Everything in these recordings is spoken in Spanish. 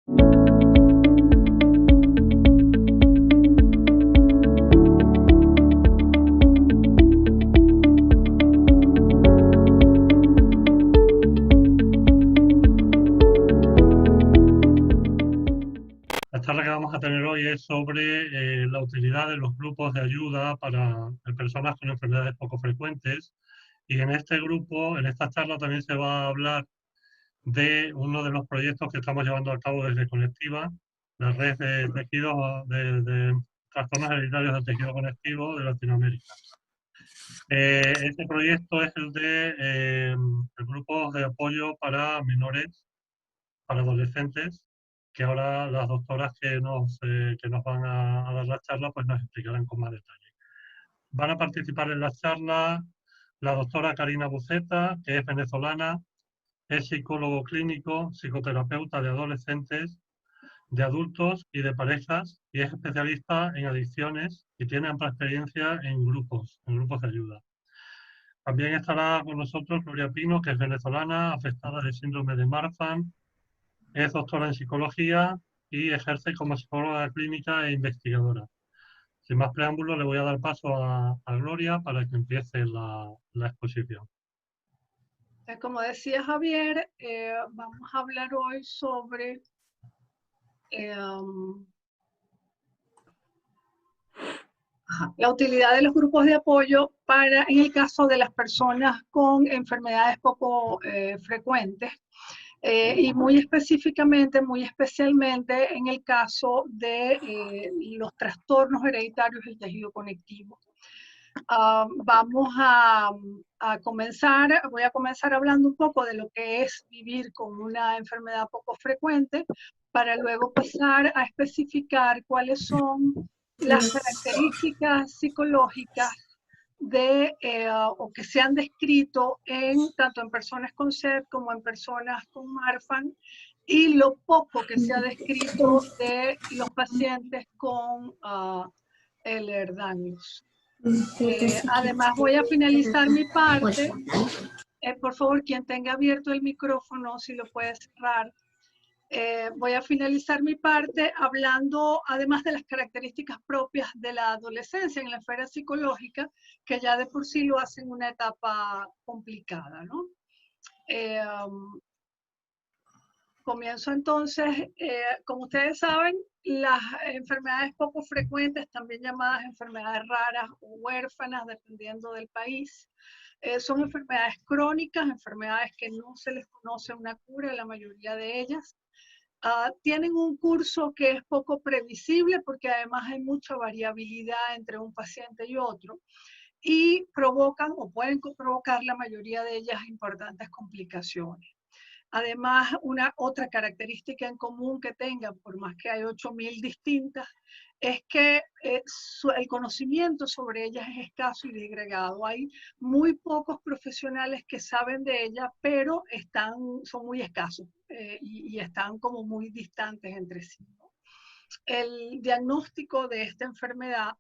La charla que vamos a tener hoy es sobre la utilidad de los grupos de ayuda para personas con enfermedades poco frecuentes. Y en este grupo, en esta charla también se va a hablar de uno de los proyectos que estamos llevando a cabo desde Conectiva, la red de tejidos de trastornos hereditarios del tejido conectivo de Latinoamérica. Este proyecto es el de el grupo de apoyo para menores, para adolescentes, que ahora las doctoras que nos van a dar la charla pues nos explicarán con más detalle. Van a participar en la charla la doctora Karina Buceta, que es venezolana, es psicólogo clínico, psicoterapeuta de adolescentes, de adultos y de parejas, y es especialista en adicciones y tiene amplia experiencia en grupos de ayuda. También estará con nosotros Gloria Pino, que es venezolana, afectada de síndrome de Marfan, es doctora en psicología y ejerce como psicóloga clínica e investigadora. Sin más preámbulos, le voy a dar paso a Gloria para que empiece la exposición. Como decía Javier, vamos a hablar hoy sobre la utilidad de los grupos de apoyo en el caso de las personas con enfermedades poco frecuentes. Y muy específicamente, muy especialmente en el caso de los trastornos hereditarios del tejido conectivo. Vamos a comenzar, voy a comenzar hablando un poco de lo que es vivir con una enfermedad poco frecuente, para luego pasar a especificar cuáles son las características psicológicas o que se han descrito tanto en personas con SED como en personas con Marfan, y lo poco que se ha descrito de los pacientes con Ehlers-Danlos. Además voy a finalizar mi parte. Por favor, quien tenga abierto el micrófono, si lo puede cerrar. Voy a finalizar mi parte hablando además de las características propias de la adolescencia en la esfera psicológica, que ya de por sí lo hacen una etapa complicada, ¿no? Comienzo entonces. Como ustedes saben, las enfermedades poco frecuentes, también llamadas enfermedades raras o huérfanas, dependiendo del país, son enfermedades crónicas, enfermedades que no se les conoce una cura en la mayoría de ellas. Tienen un curso que es poco previsible porque además hay mucha variabilidad entre un paciente y otro, y provocan o pueden provocar la mayoría de ellas importantes complicaciones. Además, otra característica en común que tengan, por más que hay 8.000 distintas, es que el conocimiento sobre ellas es escaso y disgregado. Hay muy pocos profesionales que saben de ellas, pero son muy escasos y están como muy distantes entre sí, ¿no? El diagnóstico de esta enfermedad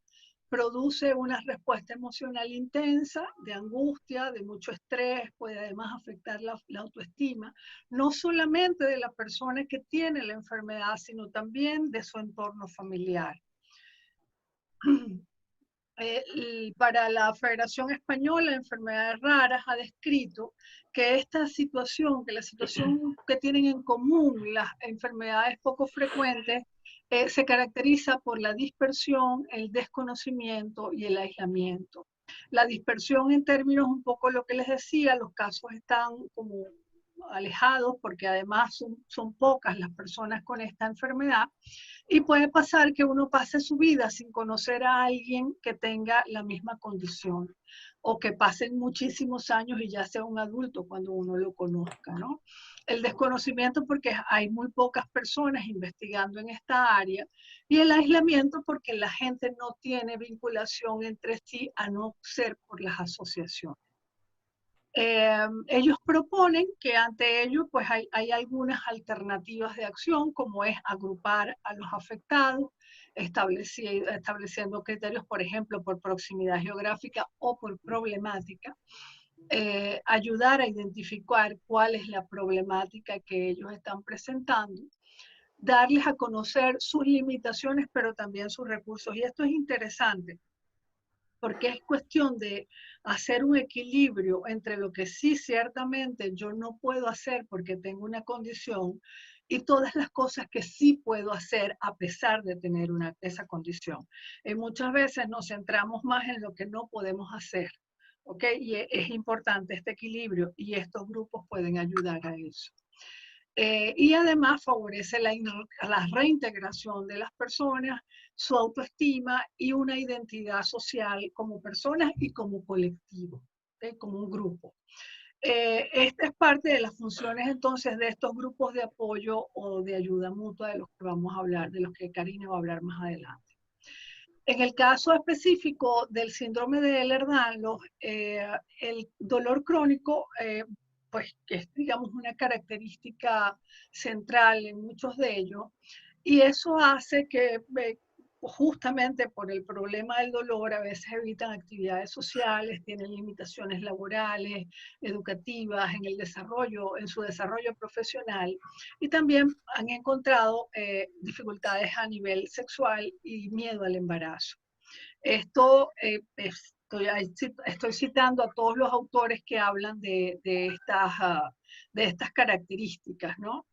produce una respuesta emocional intensa, de angustia, de mucho estrés, puede además afectar la autoestima, no solamente de la persona que tiene la enfermedad, sino también de su entorno familiar. Para la Federación Española de Enfermedades Raras ha descrito que la situación que tienen en común las enfermedades poco frecuentes se caracteriza por la dispersión, el desconocimiento y el aislamiento. La dispersión, en términos un poco lo que les decía, los casos están como alejados porque además son pocas las personas con esta enfermedad, y puede pasar que uno pase su vida sin conocer a alguien que tenga la misma condición, o que pasen muchísimos años y ya sea un adulto cuando uno lo conozca, ¿no? El desconocimiento porque hay muy pocas personas investigando en esta área, y el aislamiento porque la gente no tiene vinculación entre sí, a no ser por las asociaciones. Ellos proponen que ante ello pues hay algunas alternativas de acción, como es agrupar a los afectados, estableciendo criterios, por ejemplo, por proximidad geográfica o por problemática, ayudar a identificar cuál es la problemática que ellos están presentando, darles a conocer sus limitaciones, pero también sus recursos. Y esto es interesante, porque es cuestión de hacer un equilibrio entre lo que sí ciertamente yo no puedo hacer porque tengo una condición y todas las cosas que sí puedo hacer a pesar de tener esa condición. Muchas veces nos centramos más en lo que no podemos hacer, ¿ok? Y es importante este equilibrio y estos grupos pueden ayudar a eso. Y además favorece la reintegración de las personas, su autoestima y una identidad social como personas y como colectivo, como un grupo. Esta es parte de las funciones entonces de estos grupos de apoyo o de ayuda mutua de los que vamos a hablar, de los que Karina va a hablar más adelante. En el caso específico del síndrome de Ehlers-Danlos, el dolor crónico, pues que es, digamos, una característica central en muchos de ellos, y eso hace que justamente por el problema del dolor a veces evitan actividades sociales, tienen limitaciones laborales, educativas, en el desarrollo, en su desarrollo profesional, y también han encontrado dificultades a nivel sexual y miedo al embarazo. Esto estoy citando a todos los autores que hablan de estas características, ¿no?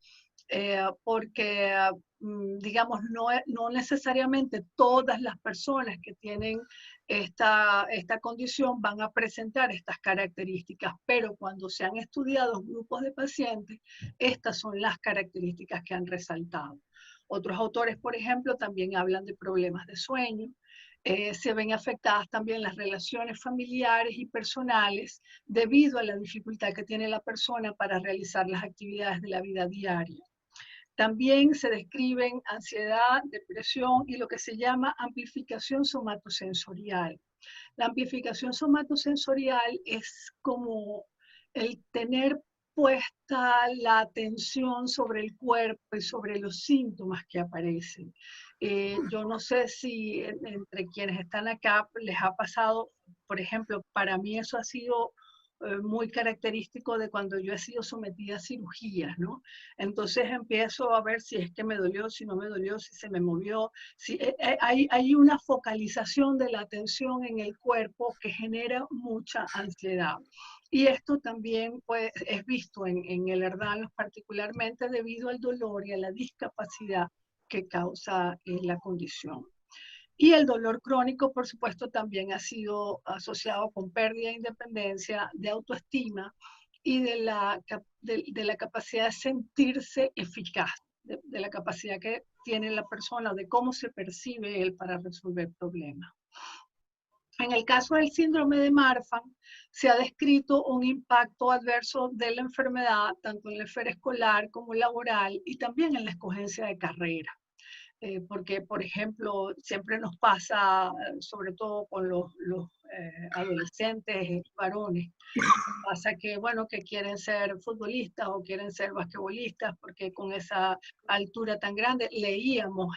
Porque, digamos, no necesariamente todas las personas que tienen esta condición van a presentar estas características, pero cuando se han estudiado grupos de pacientes, estas son las características que han resaltado. Otros autores, por ejemplo, también hablan de problemas de sueño. Se ven afectadas también las relaciones familiares y personales debido a la dificultad que tiene la persona para realizar las actividades de la vida diaria. También se describen ansiedad, depresión y lo que se llama amplificación somatosensorial. La amplificación somatosensorial es como el tener puesta la atención sobre el cuerpo y sobre los síntomas que aparecen. Yo no sé si entre quienes están acá les ha pasado, por ejemplo, para mí eso ha sido muy característico de cuando yo he sido sometida a cirugías, ¿no? Entonces empiezo a ver si es que me dolió, si no me dolió, si se me movió, si, hay una focalización de la atención en el cuerpo que genera mucha ansiedad. Y esto también pues, es visto en Ehlers-Danlos particularmente debido al dolor y a la discapacidad que causa la condición. Y el dolor crónico, por supuesto, también ha sido asociado con pérdida de independencia, de autoestima y de la capacidad de sentirse eficaz, de la capacidad que tiene la persona, de cómo se percibe él para resolver problemas. En el caso del síndrome de Marfan, se ha descrito un impacto adverso de la enfermedad, tanto en la esfera escolar como laboral y también en la escogencia de carrera. Porque, por ejemplo, siempre nos pasa, sobre todo con los adolescentes varones, pasa que, bueno, que quieren ser futbolistas o quieren ser basquetbolistas, porque con esa altura tan grande, leíamos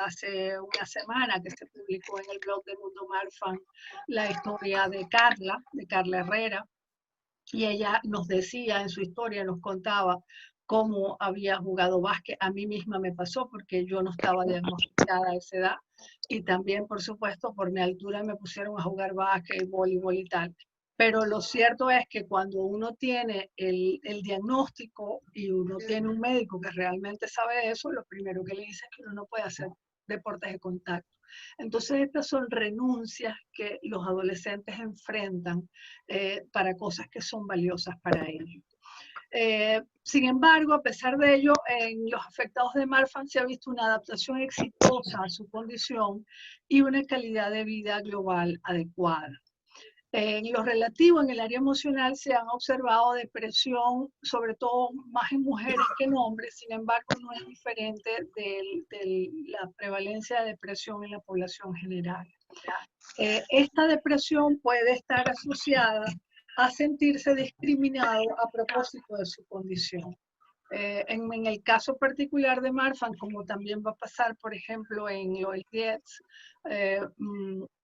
hace una semana que se publicó en el blog de Mundo Marfan la historia de Carla Herrera, y ella nos decía en su historia, nos contaba cómo había jugado básquet. A mí misma me pasó porque yo no estaba diagnosticada a esa edad. Y también, por supuesto, por mi altura me pusieron a jugar básquet, voleibol y tal. Pero lo cierto es que cuando uno tiene el diagnóstico y uno tiene un médico que realmente sabe eso, lo primero que le dice es que uno no puede hacer deportes de contacto. Entonces, estas son renuncias que los adolescentes enfrentan para cosas que son valiosas para ellos. Sin embargo, a pesar de ello, en los afectados de Marfan se ha visto una adaptación exitosa a su condición y una calidad de vida global adecuada. En lo relativo, en el área emocional, se han observado depresión, sobre todo más en mujeres que en hombres, sin embargo, no es diferente de la prevalencia de depresión en la población general. Esta depresión puede estar asociada a sentirse discriminado a propósito de su condición. En el caso particular de Marfan, como también va a pasar, por ejemplo, en Loel Dietz,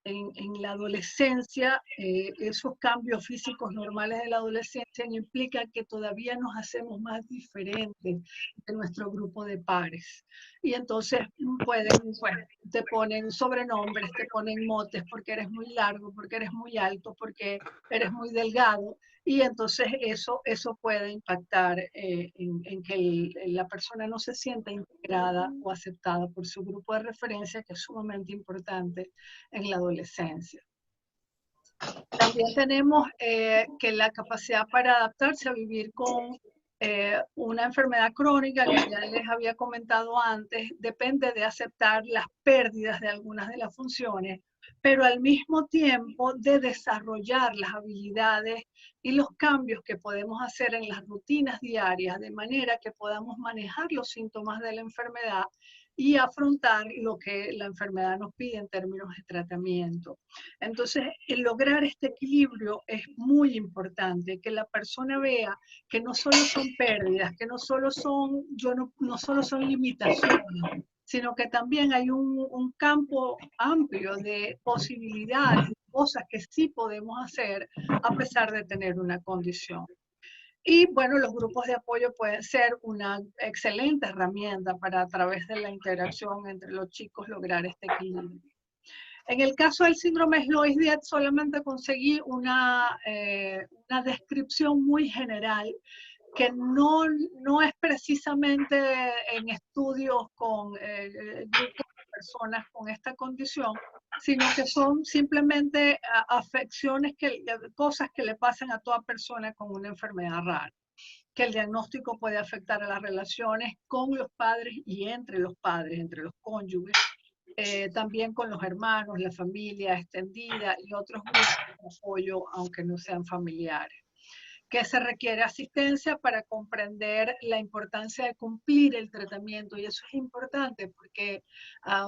en la adolescencia, esos cambios físicos normales de la adolescencia implica que todavía nos hacemos más diferentes de nuestro grupo de pares. Y entonces pueden, pues, te ponen sobrenombres, te ponen motes porque eres muy largo, porque eres muy alto, porque eres muy delgado. Y entonces eso puede impactar en que la persona no se sienta integrada o aceptada por su grupo de referencia, que es sumamente importante en la adolescencia. También tenemos que la capacidad para adaptarse a vivir con una enfermedad crónica, que ya les había comentado antes, depende de aceptar las pérdidas de algunas de las funciones, pero al mismo tiempo de desarrollar las habilidades y los cambios que podemos hacer en las rutinas diarias, de manera que podamos manejar los síntomas de la enfermedad y afrontar lo que la enfermedad nos pide en términos de tratamiento. Entonces, el lograr este equilibrio es muy importante, que la persona vea que no solo son pérdidas, que no solo son, no solo son limitaciones, sino que también hay un campo amplio de posibilidades, cosas que sí podemos hacer a pesar de tener una condición. Y bueno, los grupos de apoyo pueden ser una excelente herramienta para, a través de la interacción entre los chicos, lograr este equilibrio. En el caso del síndrome Loeys-Dietz solamente conseguí una descripción muy general que no es precisamente en estudios con grupos de personas con esta condición, sino que son simplemente afecciones, cosas que le pasan a toda persona con una enfermedad rara, que el diagnóstico puede afectar a las relaciones con los padres y entre los padres, entre los cónyuges, también con los hermanos, la familia extendida y otros grupos de apoyo, aunque no sean familiares. Que se requiere asistencia para comprender la importancia de cumplir el tratamiento, y eso es importante porque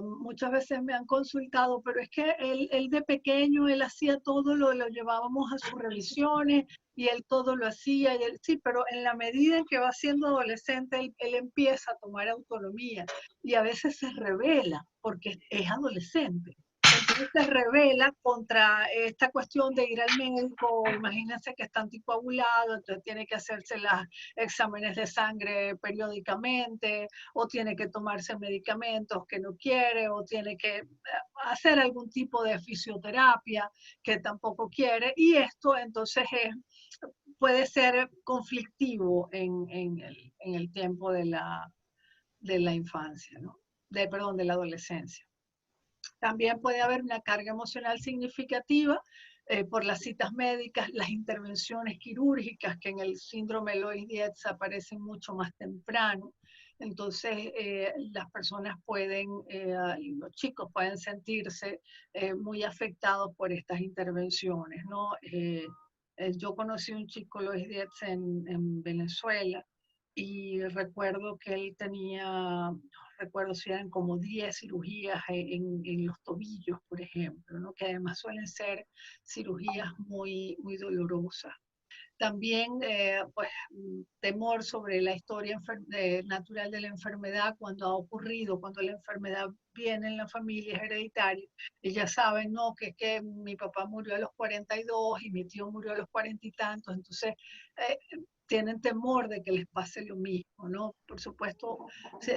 muchas veces me han consultado, pero es que él de pequeño, él hacía todo, lo llevábamos a sus revisiones y él todo lo hacía, y él, sí, pero en la medida en que va siendo adolescente, él empieza a tomar autonomía y a veces se revela porque es adolescente. Entonces se revela contra esta cuestión de ir al médico. Imagínense que está anticoagulado, entonces tiene que hacerse los exámenes de sangre periódicamente, o tiene que tomarse medicamentos que no quiere, o tiene que hacer algún tipo de fisioterapia que tampoco quiere, y esto entonces puede ser conflictivo en el tiempo de la infancia, ¿no? Perdón, de la adolescencia. También puede haber una carga emocional significativa por las citas médicas, las intervenciones quirúrgicas, que en el síndrome Loeys-Dietz aparecen mucho más temprano. Entonces, las personas pueden, los chicos pueden sentirse muy afectados por estas intervenciones, ¿no? Yo conocí un chico Loeys-Dietz en Venezuela, y recuerdo que él tenía, recuerdo si eran como 10 cirugías en los tobillos, por ejemplo, ¿no? Que además suelen ser cirugías muy dolorosas. También, pues, temor sobre la historia natural de la enfermedad cuando ha ocurrido, cuando la enfermedad viene en la familia, es hereditaria. Y ya saben, ¿no? Que mi papá murió a los 42 y mi tío murió a los 40 y tantos. Entonces, tienen temor de que les pase lo mismo, ¿no? Por supuesto,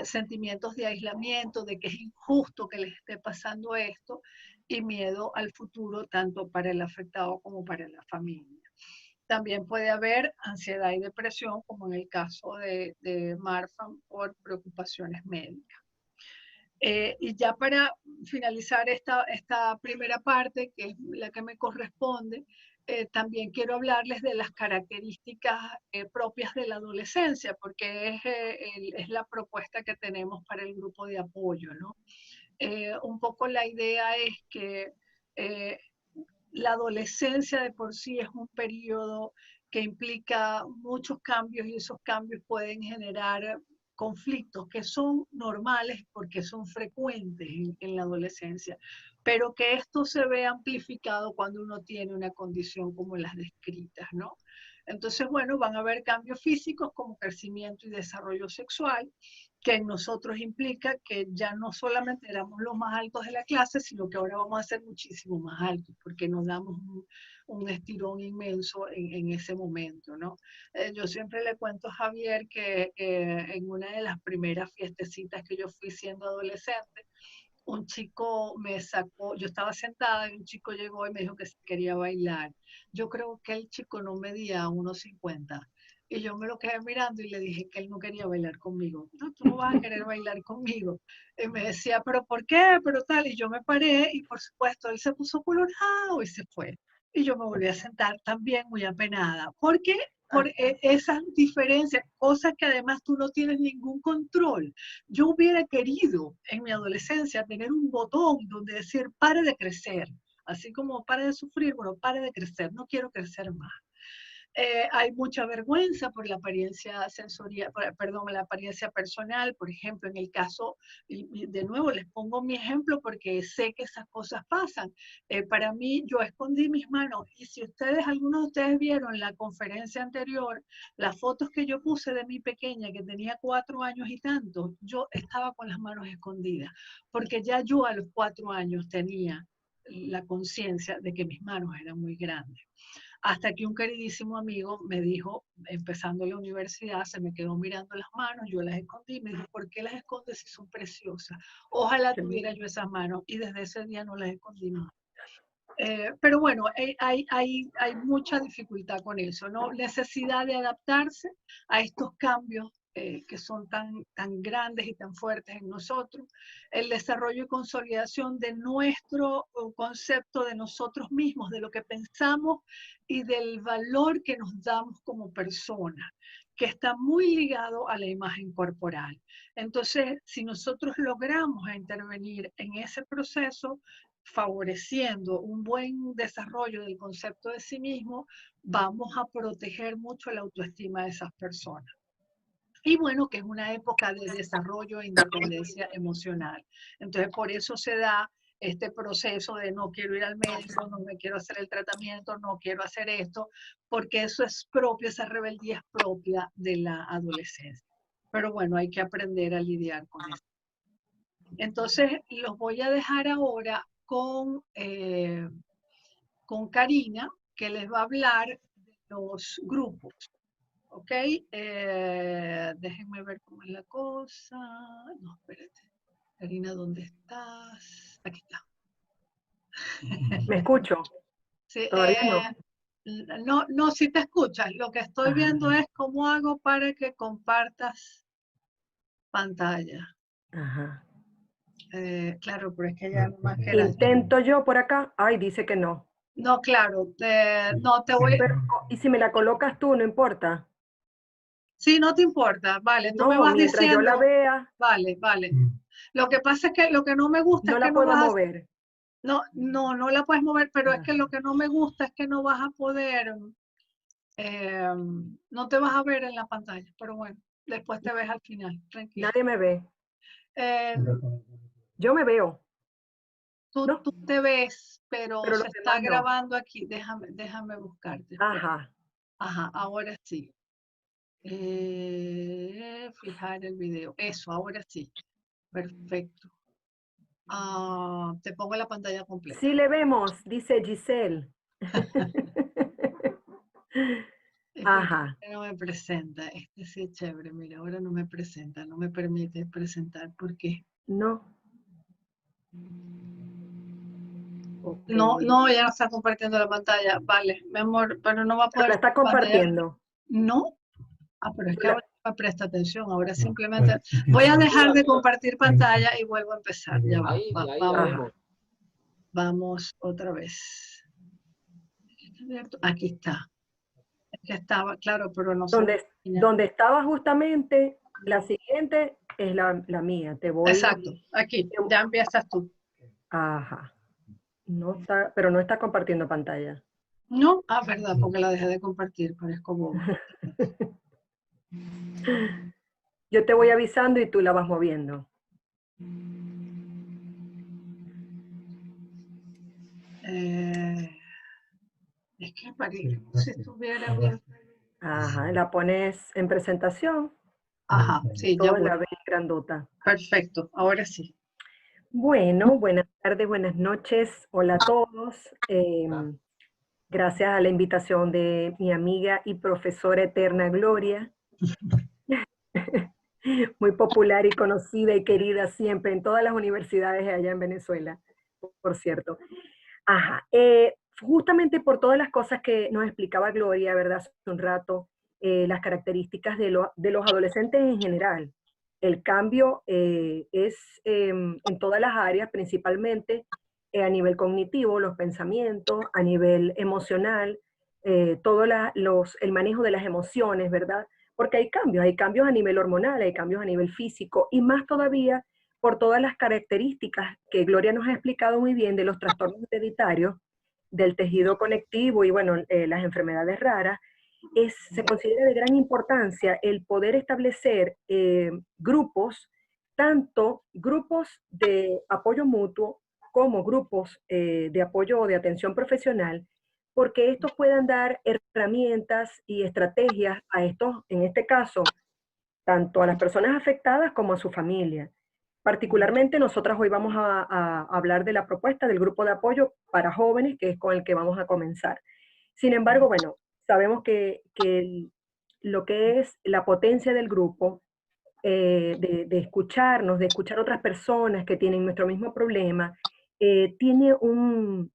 sentimientos de aislamiento, de que es injusto que les esté pasando esto, y miedo al futuro, tanto para el afectado como para la familia. También puede haber ansiedad y depresión, como en el caso de Marfan, por preocupaciones médicas. Y ya para finalizar esta primera parte, que es la que me corresponde, también quiero hablarles de las características propias de la adolescencia, porque es la propuesta que tenemos para el grupo de apoyo, ¿no? Un poco la idea es que la adolescencia de por sí es un periodo que implica muchos cambios, y esos cambios pueden generar conflictos que son normales porque son frecuentes en la adolescencia, pero que esto se ve amplificado cuando uno tiene una condición como las descritas, ¿no? Entonces, bueno, van a haber cambios físicos como crecimiento y desarrollo sexual, que en nosotros implica que ya no solamente éramos los más altos de la clase, sino que ahora vamos a ser muchísimo más altos, porque nos damos un estirón inmenso en ese momento, ¿no? Yo siempre le cuento a Javier que en una de las primeras fiestecitas que yo fui siendo adolescente, un chico me sacó, yo estaba sentada y un chico llegó y me dijo que quería bailar. Yo creo que el chico no medía 1,50. Y yo me lo quedé mirando y le dije que él no quería bailar conmigo. No, tú no vas a querer bailar conmigo. Y me decía, pero ¿por qué? Pero tal. Y yo me paré y por supuesto él se puso colorado y se fue. Y yo me volví a sentar también muy apenada. ¿Por qué? Por esas diferencias, cosas que además tú no tienes ningún control. Yo hubiera querido en mi adolescencia tener un botón donde decir, pare de crecer. Así como pare de sufrir, bueno, pare de crecer, no quiero crecer más. Hay mucha vergüenza por la apariencia sensorial, perdón, la apariencia personal, por ejemplo, en el caso, y de nuevo les pongo mi ejemplo porque sé que esas cosas pasan. Para mí, yo escondí mis manos y si ustedes, algunos de ustedes vieron la conferencia anterior, las fotos que yo puse de mi pequeña que tenía 4 años y tanto, yo estaba con las manos escondidas, porque ya yo a los 4 años tenía la conciencia de que mis manos eran muy grandes. Hasta que un queridísimo amigo me dijo, empezando la universidad, se me quedó mirando las manos, yo las escondí, y me dijo, ¿por qué las escondes si son preciosas? Ojalá tuviera yo esas manos, y desde ese día no las escondí más. Pero bueno, hay mucha dificultad con eso, ¿no? Necesidad de adaptarse a estos cambios que son tan grandes y tan fuertes en nosotros, el desarrollo y consolidación de nuestro concepto de nosotros mismos, de lo que pensamos y del valor que nos damos como personas, que está muy ligado a la imagen corporal. Entonces, si nosotros logramos intervenir en ese proceso, favoreciendo un buen desarrollo del concepto de sí mismo, vamos a proteger mucho la autoestima de esas personas. Y bueno, que es una época de desarrollo e independencia emocional. Entonces, por eso se da este proceso de no quiero ir al médico, no me quiero hacer el tratamiento, no quiero hacer esto, porque eso es propio, esa rebeldía es propia de la adolescencia. Pero bueno, hay que aprender a lidiar con eso. Entonces, los voy a dejar ahora con Karina, que les va a hablar de los grupos. ¿Ok? Déjenme ver cómo es la cosa. No, espérate. Karina, ¿dónde estás? Aquí está. ¿Me escucho? Sí, Todavía no. no, si te escuchas. Lo que estoy viendo es cómo hago para que compartas pantalla. Ajá. Claro, pero es que ya no más que era. Intento yo por acá. Ay, dice que no. No, claro, no te voy. Pero, ¿y si me la colocas tú? No importa. Sí, no te importa, vale, tú me No, vas mientras yo la diciendo, vea, vale, vale. Lo que pasa es que lo que no me gusta no es que la no puedo vas a, mover. no la puedes mover, pero es Ah, que lo que no me gusta es que no vas a poder, no te vas a ver en la pantalla, pero bueno, después te ves al final, tranquilo. nadie me ve. Eh, Yo me veo, tú ¿no? te ves, pero Pero se los está demás no. grabando aquí, déjame buscarte, espera. Ajá. Ajá, ahora sí. Fijar el video, eso, ahora sí, perfecto. Te pongo la pantalla completa. Sí le vemos, dice Giselle. Es que Ajá. no me presenta. Este sí es chévere. Mira, ahora no me presenta, no me permite presentar. ¿Por qué? No. Ok. No, ya no está compartiendo la pantalla. Vale, mi amor, pero no va a Pero poder la está pantalla. compartiendo. No. Pero es que La- ahora no me presta atención. Ahora simplemente voy a dejar de compartir pantalla y vuelvo a empezar. Ya va. Ajá. Vamos otra vez. Aquí está. Es que estaba, claro, pero no se ve. Donde estaba justamente, la siguiente es la mía. Exacto, aquí, ya empiezas tú. Ajá. No está, pero no está compartiendo pantalla. No, verdad, porque la dejé de compartir, parezco boba. Yo te voy avisando y tú la vas moviendo. Es que parece como si estuviera bien. Ajá, la pones en presentación. Ajá, sí, ya Toda voy. la B grandota. Perfecto, ahora sí. Bueno, buenas tardes, buenas noches. Hola a todos. Gracias a la invitación de mi amiga y profesora eterna Gloria. Muy popular y conocida y querida siempre en todas las universidades allá en Venezuela, por cierto. Ajá, justamente por todas las cosas que nos explicaba Gloria, ¿verdad? Hace un rato, las características de los adolescentes en general. El cambio es en todas las áreas, principalmente a nivel cognitivo, los pensamientos, a nivel emocional, el manejo de las emociones, ¿verdad? Porque hay cambios a nivel hormonal, hay cambios a nivel físico, y más todavía por todas las características que Gloria nos ha explicado muy bien de los trastornos hereditarios, del tejido conectivo y bueno, las enfermedades raras, se considera de gran importancia el poder establecer grupos, tanto grupos de apoyo mutuo como grupos de apoyo o de atención profesional, porque estos puedan dar herramientas y estrategias a estos, en este caso, tanto a las personas afectadas como a su familia. Particularmente nosotras hoy vamos a hablar de la propuesta del grupo de apoyo para jóvenes, que es con el que vamos a comenzar. Sin embargo, bueno, sabemos que lo que es la potencia del grupo, de escucharnos, de escuchar otras personas que tienen nuestro mismo problema, tiene un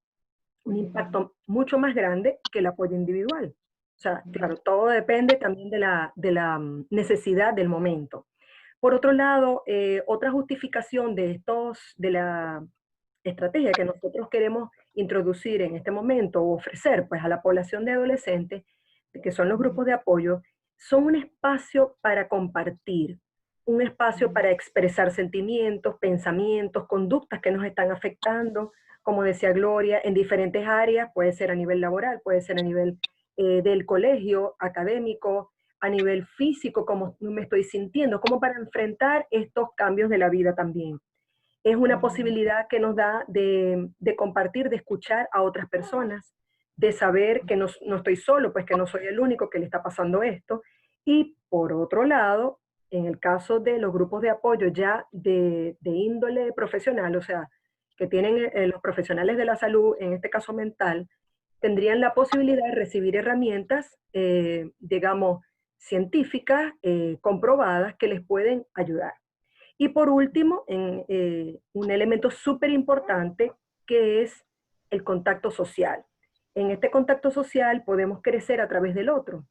impacto mucho más grande que el apoyo individual. O sea, claro, todo depende también de la necesidad del momento. Por otro lado, otra justificación de la estrategia que nosotros queremos introducir en este momento o ofrecer pues, a la población de adolescentes, que son los grupos de apoyo, son un espacio para compartir, un espacio para expresar sentimientos, pensamientos, conductas que nos están afectando, como decía Gloria, en diferentes áreas, puede ser a nivel laboral, puede ser a nivel del colegio académico, a nivel físico, cómo me estoy sintiendo, como para enfrentar estos cambios de la vida también. Es una posibilidad que nos da de compartir, de escuchar a otras personas, de saber que no estoy solo, pues que no soy el único que le está pasando esto. Y por otro lado, en el caso de los grupos de apoyo ya de índole profesional, o sea, que tienen los profesionales de la salud, en este caso mental, tendrían la posibilidad de recibir herramientas, digamos, científicas, comprobadas, que les pueden ayudar. Y por último, un elemento súper importante que es el contacto social. En este contacto social podemos crecer a través del otro.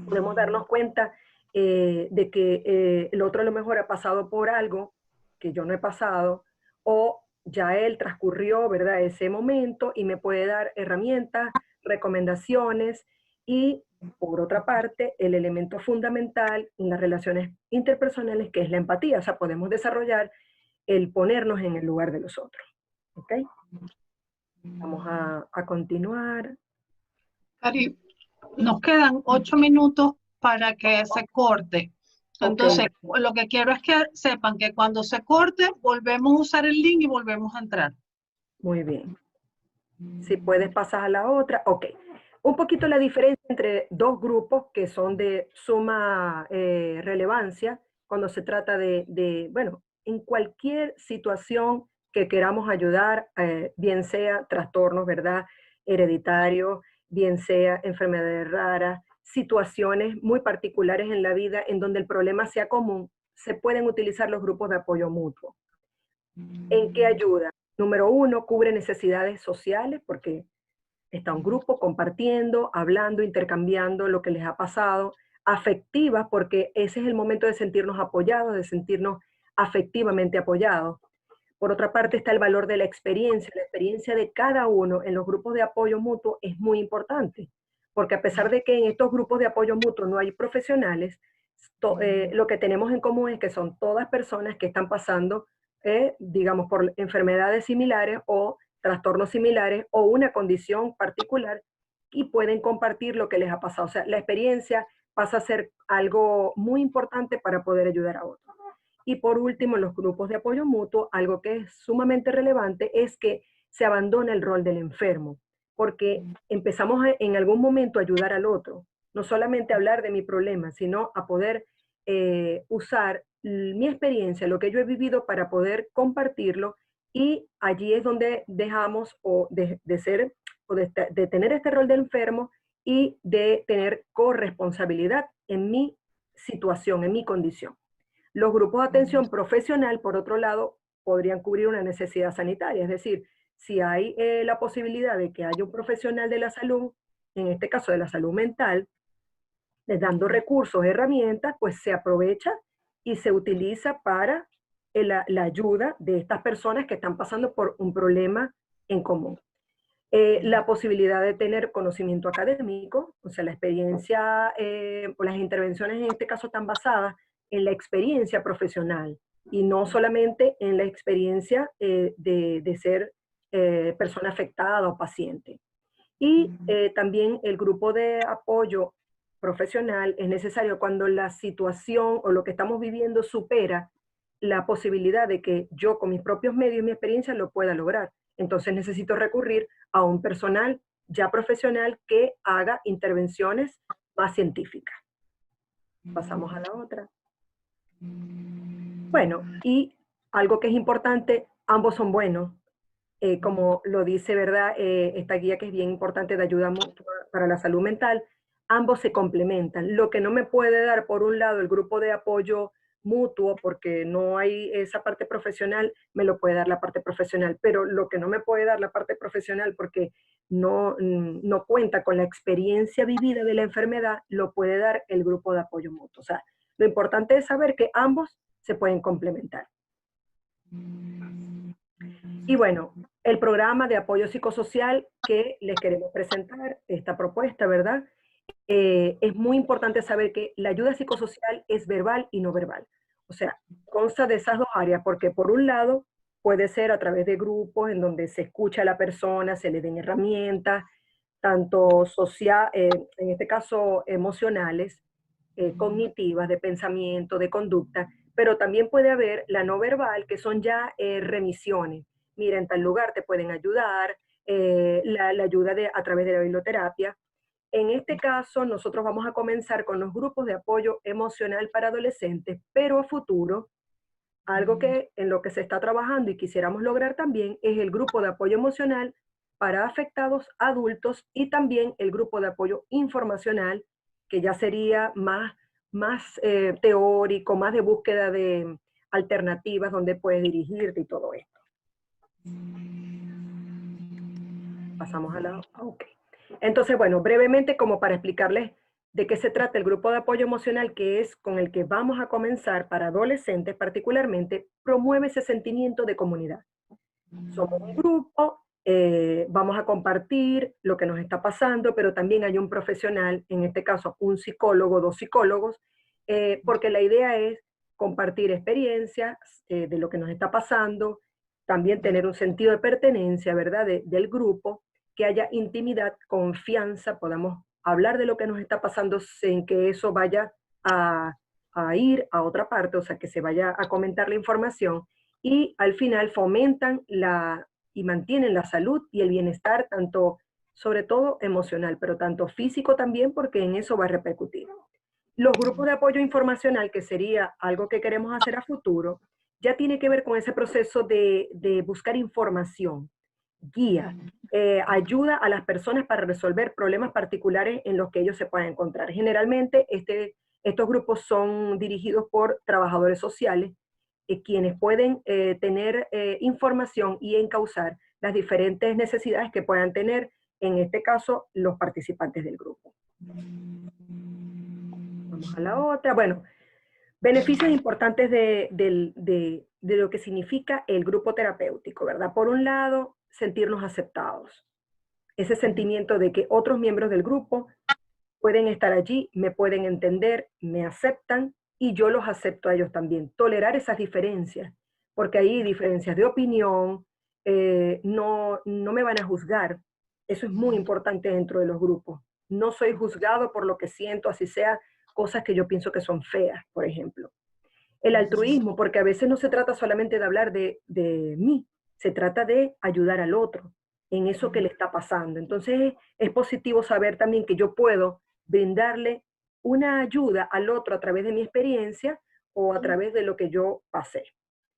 Podemos darnos cuenta de que el otro a lo mejor ha pasado por algo que yo no he pasado, o ya él transcurrió, ¿verdad?, ese momento y me puede dar herramientas, recomendaciones. Y por otra parte, el elemento fundamental en las relaciones interpersonales, que es la empatía. O sea, podemos desarrollar el ponernos en el lugar de los otros. ¿Ok? Vamos a continuar. Cari, nos quedan 8 minutos para que se corte. Entonces, Ok. lo que quiero es que sepan que cuando se corte, volvemos a usar el link y volvemos a entrar. Muy bien. Si puedes pasar a la otra. Ok. Un poquito la diferencia entre dos grupos que son de suma relevancia cuando se trata bueno, en cualquier situación que queramos ayudar, bien sea trastornos, ¿verdad?, hereditarios, bien sea enfermedades raras, situaciones muy particulares en la vida en donde el problema sea común, se pueden utilizar los grupos de apoyo mutuo. ¿En qué ayuda? Número uno, cubre necesidades sociales porque está un grupo compartiendo, hablando, intercambiando lo que les ha pasado. Afectivas porque ese es el momento de sentirnos apoyados, de sentirnos afectivamente apoyados. Por otra parte está el valor de la experiencia de cada uno en los grupos de apoyo mutuo es muy importante, porque a pesar de que en estos grupos de apoyo mutuo no hay profesionales, lo que tenemos en común es que son todas personas que están pasando, digamos, por enfermedades similares o trastornos similares o una condición particular y pueden compartir lo que les ha pasado. O sea, la experiencia pasa a ser algo muy importante para poder ayudar a otros. Y por último, en los grupos de apoyo mutuo, algo que es sumamente relevante es que se abandona el rol del enfermo, porque empezamos en algún momento a ayudar al otro, no solamente a hablar de mi problema, sino a poder usar mi experiencia, lo que yo he vivido para poder compartirlo, y allí es donde dejamos de tener este rol de enfermo y de tener corresponsabilidad en mi situación, en mi condición. Los grupos de atención profesional, por otro lado, podrían cubrir una necesidad sanitaria, es decir, si hay la posibilidad de que haya un profesional de la salud, en este caso de la salud mental, les dando recursos, herramientas, pues se aprovecha y se utiliza para la ayuda de estas personas que están pasando por un problema en común. La posibilidad de tener conocimiento académico, o sea, la experiencia o las intervenciones en este caso están basadas en la experiencia profesional y no solamente en la experiencia de ser persona afectada o paciente. Y también el grupo de apoyo profesional es necesario cuando la situación o lo que estamos viviendo supera la posibilidad de que yo con mis propios medios y mi experiencia lo pueda lograr. Entonces necesito recurrir a un personal ya profesional que haga intervenciones más científicas. Pasamos a la otra. Bueno, y algo que es importante, ambos son buenos. Como lo dice, ¿verdad? Esta guía que es bien importante de ayuda mutua para la salud mental, ambos se complementan. Lo que no me puede dar, por un lado, el grupo de apoyo mutuo, porque no hay esa parte profesional, me lo puede dar la parte profesional, pero lo que no me puede dar la parte profesional porque no cuenta con la experiencia vivida de la enfermedad, lo puede dar el grupo de apoyo mutuo. O sea, lo importante es saber que ambos se pueden complementar. Y bueno, el programa de apoyo psicosocial que les queremos presentar, esta propuesta, ¿verdad? Es muy importante saber que la ayuda psicosocial es verbal y no verbal. O sea, consta de esas dos áreas, porque por un lado puede ser a través de grupos en donde se escucha a la persona, se le den herramientas, tanto social, en este caso emocionales, cognitivas, de pensamiento, de conducta, pero también puede haber la no verbal, que son ya remisiones. Mira, en tal lugar te pueden ayudar, la ayuda a través de la biblioterapia. En este caso, nosotros vamos a comenzar con los grupos de apoyo emocional para adolescentes, pero a futuro, algo que en lo que se está trabajando y quisiéramos lograr también es el grupo de apoyo emocional para afectados adultos y también el grupo de apoyo informacional, que ya sería más teórico, más de búsqueda de alternativas donde puedes dirigirte y todo esto. Pasamos a la... Ok. Entonces, bueno, brevemente como para explicarles de qué se trata el grupo de apoyo emocional, que es con el que vamos a comenzar para adolescentes particularmente, promueve ese sentimiento de comunidad. Somos un grupo, vamos a compartir lo que nos está pasando, pero también hay un profesional, en este caso un psicólogo, dos psicólogos, porque la idea es compartir experiencias de lo que nos está pasando, también tener un sentido de pertenencia, ¿verdad?, del grupo, que haya intimidad, confianza, podamos hablar de lo que nos está pasando sin que eso vaya a ir a otra parte, o sea, que se vaya a comentar la información, y al final fomentan y mantienen la salud y el bienestar, tanto, sobre todo emocional, pero tanto físico también, porque en eso va a repercutir. Los grupos de apoyo informacional, que sería algo que queremos hacer a futuro, ya tiene que ver con ese proceso de buscar información, guía, ayuda a las personas para resolver problemas particulares en los que ellos se puedan encontrar. Generalmente estos grupos son dirigidos por trabajadores sociales, quienes pueden tener información y encauzar las diferentes necesidades que puedan tener, en este caso, los participantes del grupo. Vamos a la otra. Bueno, beneficios importantes de lo que significa el grupo terapéutico, ¿verdad? Por un lado, sentirnos aceptados. Ese sentimiento de que otros miembros del grupo pueden estar allí, me pueden entender, me aceptan y yo los acepto a ellos también. Tolerar esas diferencias, porque hay diferencias de opinión, no me van a juzgar. Eso es muy importante dentro de los grupos. No soy juzgado por lo que siento, así sea cosas que yo pienso que son feas, por ejemplo. El altruismo, porque a veces no se trata solamente de hablar de mí, se trata de ayudar al otro en eso que le está pasando. Entonces es positivo saber también que yo puedo brindarle una ayuda al otro a través de mi experiencia o a través de lo que yo pasé.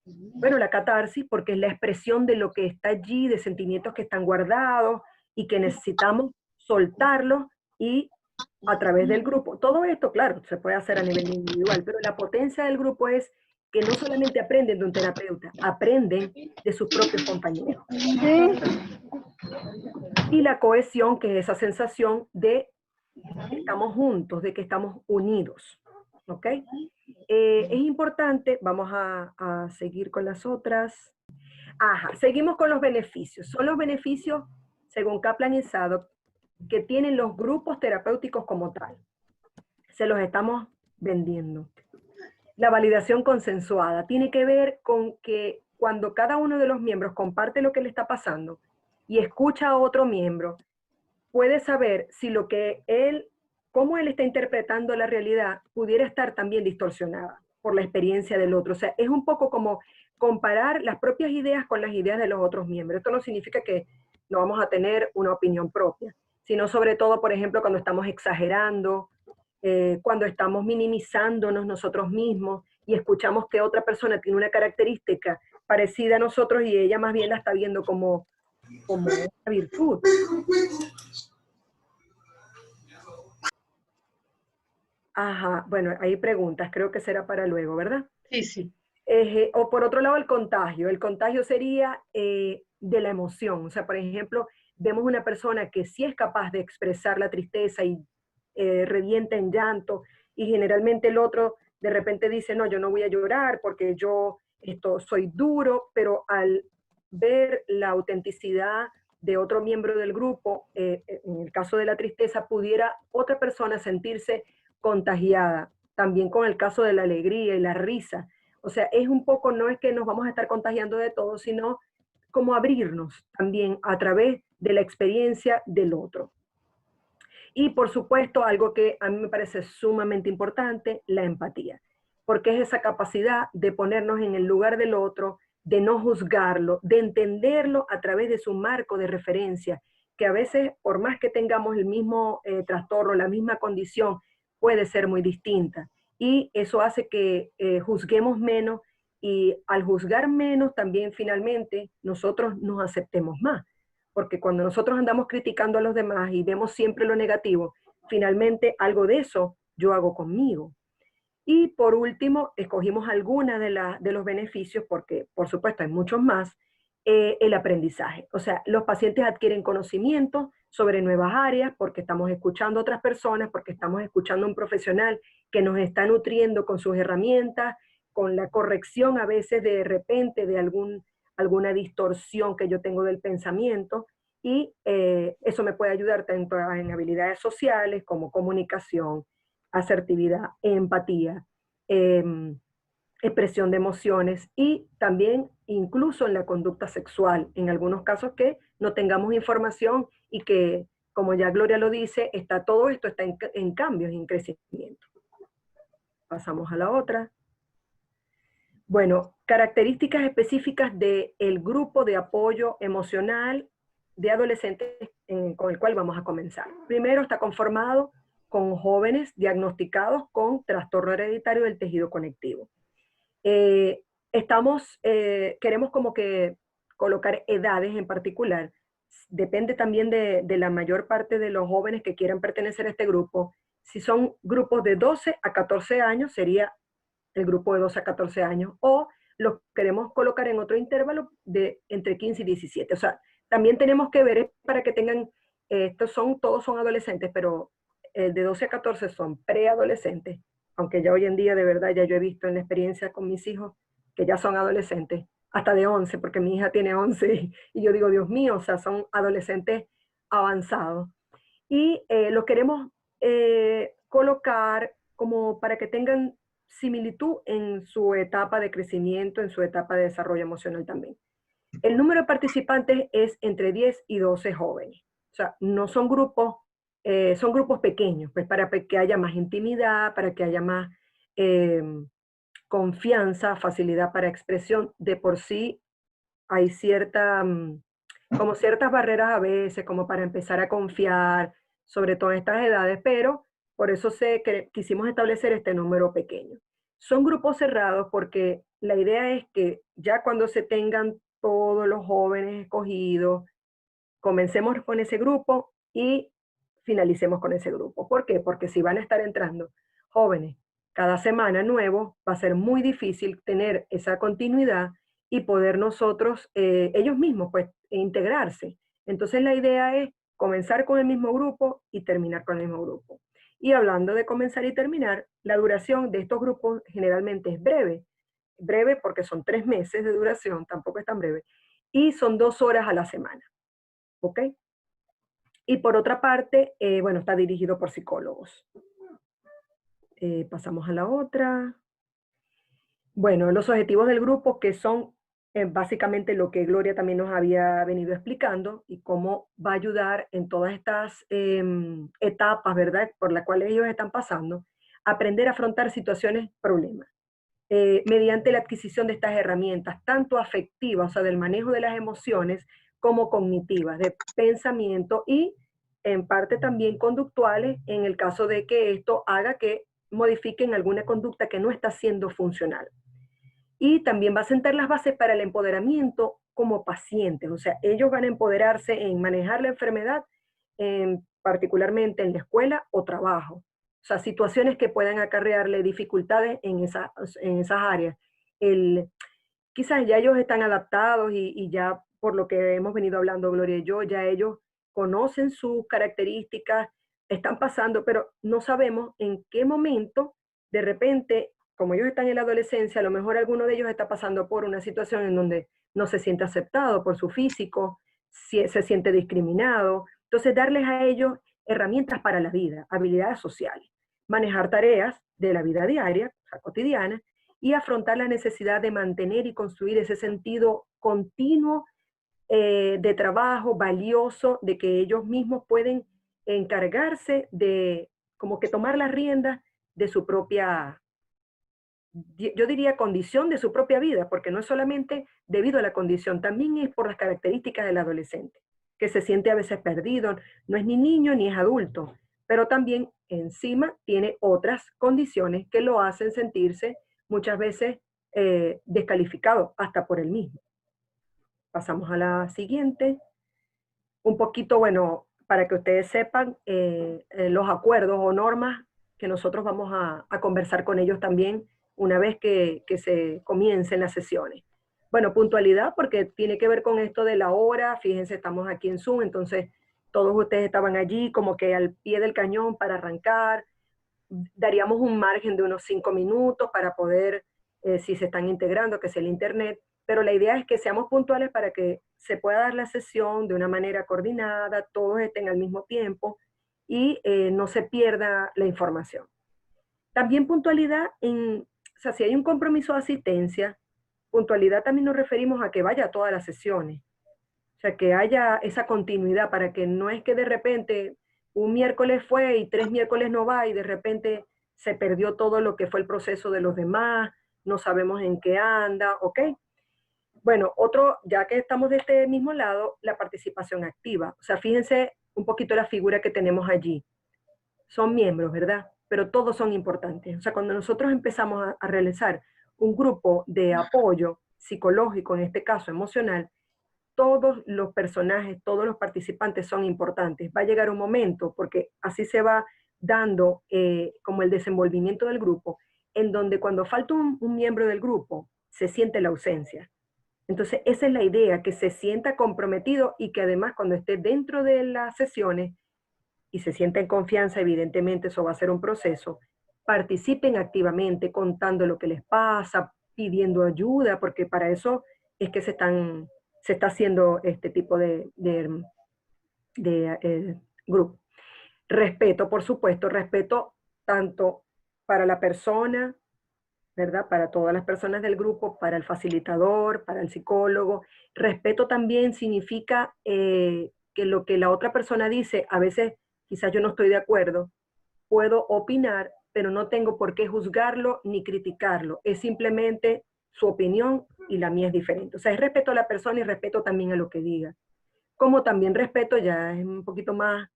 Bueno, la catarsis, porque es la expresión de lo que está allí, de sentimientos que están guardados y que necesitamos soltarlos y a través del grupo. Todo esto, claro, se puede hacer a nivel individual, pero la potencia del grupo es que no solamente aprenden de un terapeuta, aprenden de sus propios compañeros. Y la cohesión, que es esa sensación de que estamos juntos, de que estamos unidos. ¿Ok? Es importante, vamos a seguir con las otras. Ajá, seguimos con los beneficios. Son los beneficios, según Kaplan y Zadok, que tienen los grupos terapéuticos como tal. Se los estamos vendiendo. La validación consensuada tiene que ver con que cuando cada uno de los miembros comparte lo que le está pasando y escucha a otro miembro, puede saber si lo que cómo él está interpretando la realidad pudiera estar también distorsionada por la experiencia del otro. O sea, es un poco como comparar las propias ideas con las ideas de los otros miembros. Esto no significa que no vamos a tener una opinión propia, sino sobre todo, por ejemplo, cuando estamos exagerando, cuando estamos minimizándonos nosotros mismos y escuchamos que otra persona tiene una característica parecida a nosotros y ella más bien la está viendo como una virtud. Ajá, bueno, hay preguntas, creo que será para luego, ¿verdad? Sí, sí. O por otro lado, el contagio sería de la emoción, o sea, por ejemplo, vemos una persona que sí es capaz de expresar la tristeza y revienta en llanto, y generalmente el otro de repente dice, no, yo no voy a llorar porque yo soy duro, pero al ver la autenticidad de otro miembro del grupo, en el caso de la tristeza, pudiera otra persona sentirse contagiada, también con el caso de la alegría y la risa. O sea, es un poco, no es que nos vamos a estar contagiando de todo, sino como abrirnos también a través de la experiencia del otro. Y por supuesto, algo que a mí me parece sumamente importante, la empatía, porque es esa capacidad de ponernos en el lugar del otro, de no juzgarlo, de entenderlo a través de su marco de referencia, que a veces, por más que tengamos el mismo trastorno, la misma condición, puede ser muy distinta. Y eso hace que juzguemos menos, y al juzgar menos también finalmente nosotros nos aceptemos más. Porque cuando nosotros andamos criticando a los demás y vemos siempre lo negativo, finalmente algo de eso yo hago conmigo. Y por último, escogimos algunas de los beneficios, porque por supuesto hay muchos más, el aprendizaje. O sea, los pacientes adquieren conocimiento sobre nuevas áreas porque estamos escuchando a otras personas, porque estamos escuchando a un profesional que nos está nutriendo con sus herramientas, con la corrección a veces de repente de alguna distorsión que yo tengo del pensamiento, y eso me puede ayudar tanto en habilidades sociales como comunicación, asertividad, empatía, expresión de emociones, y también incluso en la conducta sexual, en algunos casos que no tengamos información y que, como ya Gloria lo dice, todo esto está en cambios y en crecimiento. Pasamos a la otra. Bueno, características específicas del grupo de apoyo emocional de adolescentes con el cual vamos a comenzar. Primero, está conformado con jóvenes diagnosticados con trastorno hereditario del tejido conectivo. Queremos como que colocar edades en particular. Depende también de la mayor parte de los jóvenes que quieran pertenecer a este grupo. Si son grupos de 12 a 14 años, sería el grupo de 12 a 14 años, o los queremos colocar en otro intervalo de entre 15 y 17. O sea, también tenemos que ver para que tengan, todos son adolescentes, pero el de 12 a 14 son preadolescentes, aunque ya hoy en día de verdad ya yo he visto en la experiencia con mis hijos que ya son adolescentes, hasta de 11, porque mi hija tiene 11 y yo digo, Dios mío, o sea, son adolescentes avanzados. Y lo queremos colocar como para que tengan similitud en su etapa de crecimiento, en su etapa de desarrollo emocional también. El número de participantes es entre 10 y 12 jóvenes. O sea, no son grupos, son grupos pequeños, pues para que haya más intimidad, para que haya más confianza, facilidad para expresión. De por sí hay como ciertas barreras a veces, como para empezar a confiar, sobre todo en estas edades, pero Por eso quisimos establecer este número pequeño. Son grupos cerrados porque la idea es que ya cuando se tengan todos los jóvenes escogidos, comencemos con ese grupo y finalicemos con ese grupo. ¿Por qué? Porque si van a estar entrando jóvenes cada semana nuevos, va a ser muy difícil tener esa continuidad y poder nosotros, ellos mismos, pues, integrarse. Entonces la idea es comenzar con el mismo grupo y terminar con el mismo grupo. Y hablando de comenzar y terminar, la duración de estos grupos generalmente es breve. Breve porque son 3 meses de duración, tampoco es tan breve. Y son 2 horas a la semana. ¿Ok? Y por otra parte, bueno, está dirigido por psicólogos. Pasamos a la otra. Bueno, los objetivos del grupo, que son básicamente lo que Gloria también nos había venido explicando y cómo va a ayudar en todas estas etapas, ¿verdad?, por las cuales ellos están pasando, aprender a afrontar situaciones, problemas, mediante la adquisición de estas herramientas, tanto afectivas, o sea, del manejo de las emociones, como cognitivas, de pensamiento y en parte también conductuales, en el caso de que esto haga que modifiquen alguna conducta que no está siendo funcional. Y también va a sentar las bases para el empoderamiento como pacientes, o sea, ellos van a empoderarse en manejar la enfermedad, particularmente en la escuela o trabajo. O sea, situaciones que puedan acarrearle dificultades en esas áreas. Quizás ya ellos están adaptados y ya por lo que hemos venido hablando Gloria y yo, ya ellos conocen sus características, están pasando, pero no sabemos en qué momento, de repente, como ellos están en la adolescencia, a lo mejor alguno de ellos está pasando por una situación en donde no se siente aceptado por su físico, se siente discriminado. Entonces, darles a ellos herramientas para la vida, habilidades sociales, manejar tareas de la vida diaria, o sea, cotidiana, y afrontar la necesidad de mantener y construir ese sentido continuo de trabajo valioso, de que ellos mismos pueden encargarse de como que tomar las riendas de su propia, yo diría condición de su propia vida, porque no es solamente debido a la condición, también es por las características del adolescente, que se siente a veces perdido, no es ni niño ni es adulto, pero también encima tiene otras condiciones que lo hacen sentirse muchas veces descalificado hasta por él mismo. Pasamos a la siguiente. Un poquito, bueno, para que ustedes sepan los acuerdos o normas que nosotros vamos a conversar con ellos también una vez que se comiencen las sesiones. Bueno, puntualidad, porque tiene que ver con esto de la hora. Fíjense, estamos aquí en Zoom, entonces todos ustedes estaban allí como que al pie del cañón para arrancar. Daríamos un margen de unos 5 minutos para poder, si se están integrando, que sea el internet, pero la idea es que seamos puntuales para que se pueda dar la sesión de una manera coordinada, todos estén al mismo tiempo y no se pierda la información. También puntualidad o sea, si hay un compromiso de asistencia, puntualidad también nos referimos a que vaya a todas las sesiones. O sea, que haya esa continuidad para que no es que de repente un miércoles fue y 3 miércoles no va y de repente se perdió todo lo que fue el proceso de los demás, no sabemos en qué anda, ¿ok? Bueno, otro, ya que estamos de este mismo lado, la participación activa. O sea, fíjense un poquito la figura que tenemos allí. Son miembros, ¿verdad? Pero todos son importantes. O sea, cuando nosotros empezamos a realizar un grupo de apoyo psicológico, en este caso emocional, todos los personajes, todos los participantes son importantes. Va a llegar un momento, porque así se va dando como el desenvolvimiento del grupo, en donde cuando falta un miembro del grupo, se siente la ausencia. Entonces, esa es la idea, que se sienta comprometido y que además cuando esté dentro de las sesiones y se sienta en confianza, evidentemente eso va a ser un proceso, participen activamente contando lo que les pasa, pidiendo ayuda, porque para eso es que se está haciendo este tipo de grupo. Respeto, por supuesto, respeto tanto para la persona, ¿verdad? Para todas las personas del grupo, para el facilitador, para el psicólogo. Respeto también significa que lo que la otra persona dice, a veces quizás yo no estoy de acuerdo, puedo opinar, pero no tengo por qué juzgarlo ni criticarlo. Es simplemente su opinión y la mía es diferente. O sea, es respeto a la persona y respeto también a lo que diga. Como también respeto, ya es un poquito más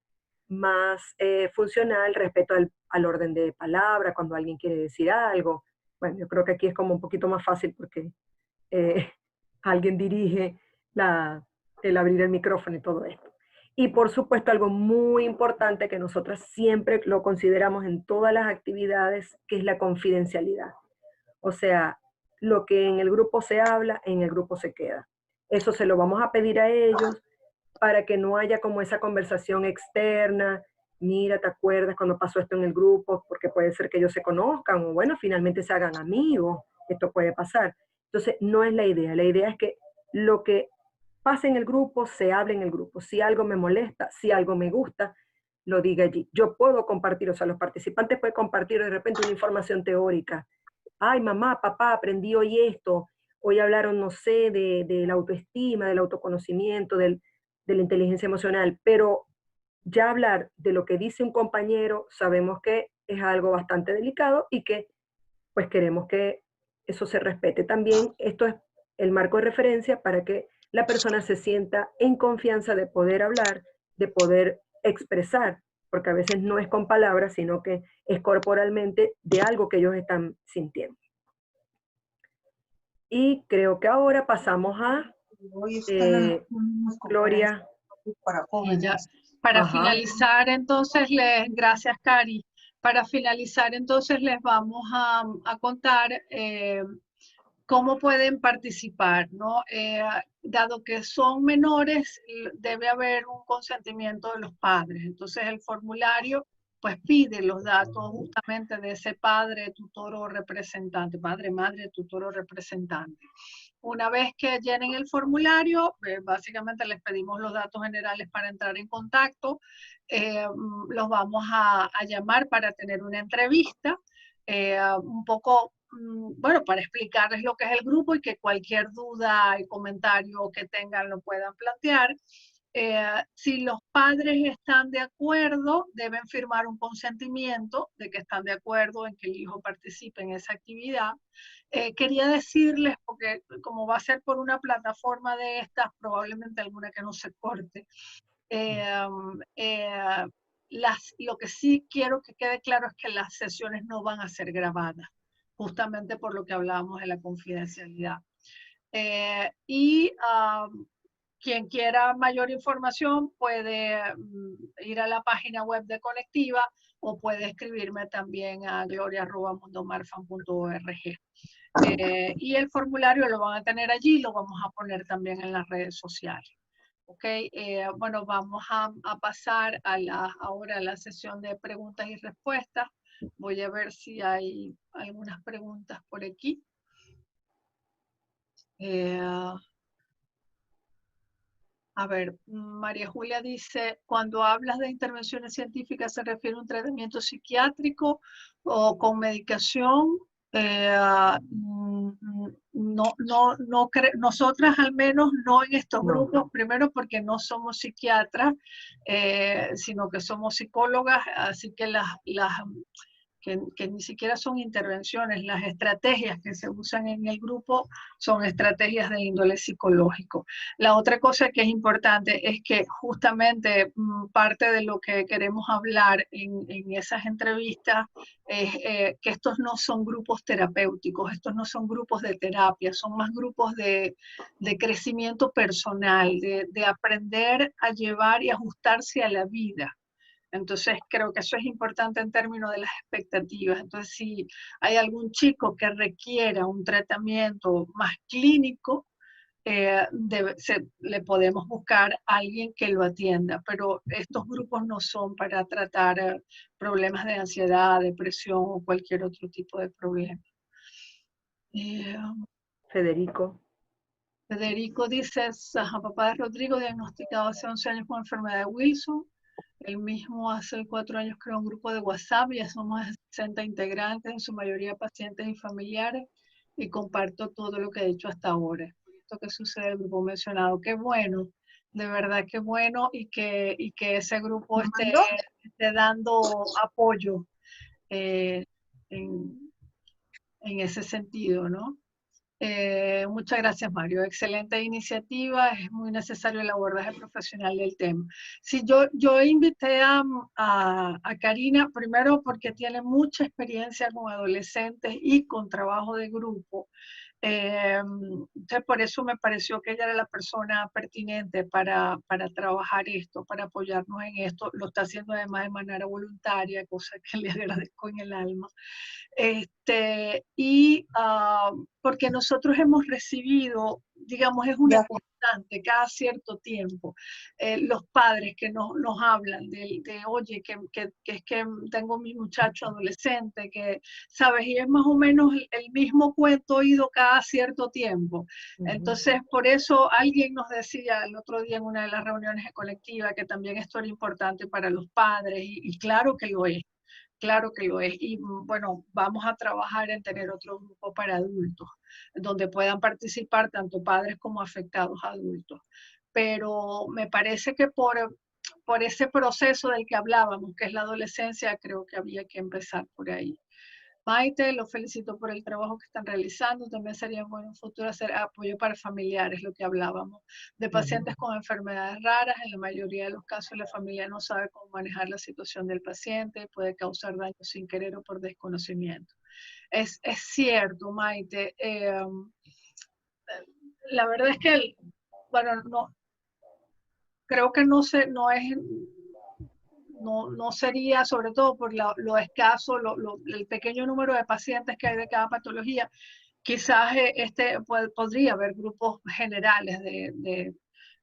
más funcional respecto al orden de palabra, cuando alguien quiere decir algo. Bueno, yo creo que aquí es como un poquito más fácil porque eh, alguien dirige el abrir el micrófono y todo esto. Y por supuesto, algo muy importante que nosotras siempre lo consideramos en todas las actividades, que es la confidencialidad. O sea, lo que en el grupo se habla, en el grupo se queda. Eso se lo vamos a pedir a ellos para que no haya como esa conversación externa. Mira, ¿te acuerdas cuando pasó esto en el grupo? Porque puede ser que ellos se conozcan o bueno, finalmente se hagan amigos. Esto puede pasar. Entonces, no es la idea. La idea es que lo que pase en el grupo, se hable en el grupo. Si algo me molesta, si algo me gusta, lo diga allí. Yo puedo compartir, o sea, los participantes pueden compartir de repente una información teórica. Ay, mamá, papá, aprendí hoy esto. Hoy hablaron, no sé, de la autoestima, del autoconocimiento, de la inteligencia emocional, pero ya hablar de lo que dice un compañero, sabemos que es algo bastante delicado y que pues queremos que eso se respete. También esto es el marco de referencia para que la persona se sienta en confianza de poder hablar, de poder expresar, porque a veces no es con palabras, sino que es corporalmente de algo que ellos están sintiendo. Y creo que ahora pasamos a Gloria. Para finalizar, entonces, gracias, Cari. Para finalizar, entonces, les vamos a contar cómo pueden participar, ¿no? Dado que son menores, debe haber un consentimiento de los padres. Entonces, el formulario, pues, pide los datos justamente de ese padre, tutor o representante, padre, madre, tutor o representante. Una vez que llenen el formulario, básicamente les pedimos los datos generales para entrar en contacto. Los vamos a llamar para tener una entrevista, un poco, bueno, para explicarles lo que es el grupo y que cualquier duda y comentario que tengan lo puedan plantear. Si los padres están de acuerdo, deben firmar un consentimiento de que están de acuerdo en que el hijo participe en esa actividad. Quería decirles, porque como va a ser por una plataforma de estas, probablemente alguna que no se corte, lo que sí quiero que quede claro es que las sesiones no van a ser grabadas, justamente por lo que hablábamos de la confidencialidad. Quien quiera mayor información puede ir a la página web de Conectiva o puede escribirme también a gloria@mundomarfan.org. Y el formulario lo van a tener allí, lo vamos a poner también en las redes sociales. Okay, bueno, vamos a pasar ahora a la sesión de preguntas y respuestas. Voy a ver si hay algunas preguntas por aquí. A ver, María Julia dice, cuando hablas de intervenciones científicas, ¿se refiere a un tratamiento psiquiátrico o con medicación? Nosotras al menos no en estos grupos, primero porque no somos psiquiatras, sino que somos psicólogas, así que que ni siquiera son intervenciones, las estrategias que se usan en el grupo son estrategias de índole psicológico. La otra cosa que es importante es que justamente parte de lo que queremos hablar en esas entrevistas es que estos no son grupos terapéuticos, estos no son grupos de terapia, son más grupos de crecimiento personal, de aprender a llevar y ajustarse a la vida. Entonces, creo que eso es importante en términos de las expectativas. Entonces, si hay algún chico que requiera un tratamiento más clínico, le podemos buscar a alguien que lo atienda, pero estos grupos no son para tratar problemas de ansiedad, depresión o cualquier otro tipo de problema. Federico dice, papá de Rodrigo diagnosticado hace 11 años con enfermedad de Wilson. Él mismo hace 4 años creó un grupo de WhatsApp, ya somos 60 integrantes, en su mayoría pacientes y familiares, y comparto todo lo que he dicho hasta ahora. Esto que sucede en el grupo mencionado, qué bueno, de verdad qué bueno, y que ese grupo esté dando apoyo en ese sentido, ¿no? Muchas gracias, Mario. Excelente iniciativa. Es muy necesario el abordaje profesional del tema. Sí, yo invité a Karina, primero porque tiene mucha experiencia con adolescentes y con trabajo de grupo. Entonces, por eso me pareció que ella era la persona pertinente para trabajar esto, para apoyarnos en esto. Lo está haciendo además de manera voluntaria, cosa que le agradezco en el alma. Porque nosotros hemos recibido, digamos, es una constante cada cierto tiempo, los padres que nos hablan oye, que es que tengo mi muchacho adolescente, que, ¿sabes? Y es más o menos el mismo cuento oído cada cierto tiempo. Entonces, por eso alguien nos decía el otro día en una de las reuniones colectivas que también esto era importante para los padres, y claro que lo es. Claro que lo es. Y bueno, vamos a trabajar en tener otro grupo para adultos, donde puedan participar tanto padres como afectados adultos. Pero me parece que por ese proceso del que hablábamos, que es la adolescencia, creo que había que empezar por ahí. Maite, los felicito por el trabajo que están realizando. También sería bueno en un futuro hacer apoyo para familiares, lo que hablábamos, de pacientes con enfermedades raras. En la mayoría de los casos, la familia no sabe cómo manejar la situación del paciente y puede causar daño sin querer o por desconocimiento. Es cierto, Maite. La verdad es que, bueno, no, creo que no es no sería, sobre todo por lo escaso, el pequeño número de pacientes que hay de cada patología, quizás podría haber grupos generales de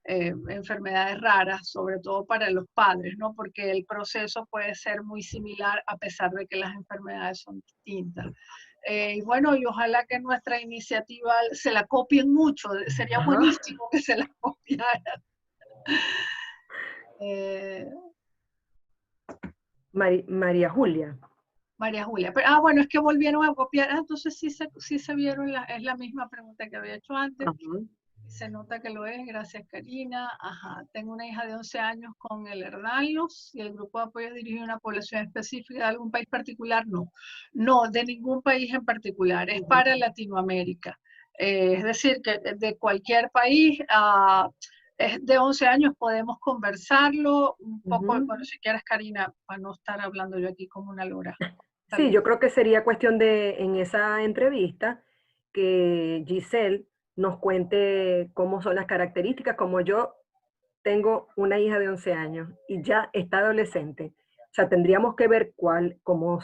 enfermedades raras, sobre todo para los padres, ¿no? Porque el proceso puede ser muy similar a pesar de que las enfermedades son distintas. Y bueno, y ojalá que nuestra iniciativa se la copien mucho, sería buenísimo que se la copiaran. María Julia. María Julia. Pero, bueno, es que volvieron a copiar. Entonces sí se vieron, es la misma pregunta que había hecho antes. Se nota que lo es. Gracias, Karina. Ajá. Tengo una hija de 11 años con el Alzheimer y el grupo de apoyo es dirigido a una población específica de algún país particular. No, de ningún país en particular. Es para Latinoamérica. Es decir, que de cualquier país. Es de 11 años, podemos conversarlo un poco, bueno, si quieres, Karina, para no estar hablando yo aquí como una lora. Sí, yo creo que sería cuestión de, en esa entrevista, que Giselle nos cuente cómo son las características. Como yo tengo una hija de 11 años y ya está adolescente, o sea, tendríamos que ver cómo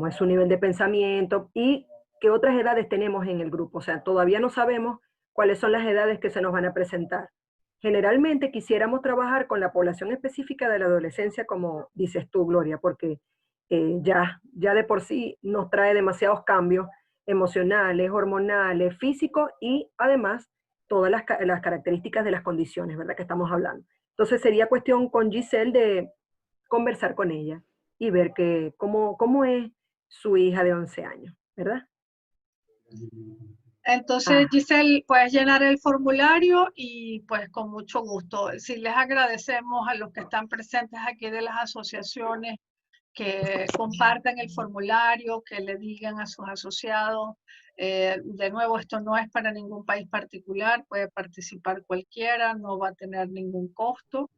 es su nivel de pensamiento y qué otras edades tenemos en el grupo. O sea, todavía no sabemos cuáles son las edades que se nos van a presentar. Generalmente quisiéramos trabajar con la población específica de la adolescencia, como dices tú, Gloria, porque ya de por sí nos trae demasiados cambios emocionales, hormonales, físicos y además todas las características de las condiciones, ¿verdad? Que estamos hablando. Entonces sería cuestión con Giselle de conversar con ella y ver cómo es su hija de 11 años, ¿verdad? Entonces, Giselle, puedes llenar el formulario y pues con mucho gusto. Sí, les agradecemos a los que están presentes aquí de las asociaciones que compartan el formulario, que le digan a sus asociados. De nuevo, esto no es para ningún país particular, puede participar cualquiera, no va a tener ningún costo.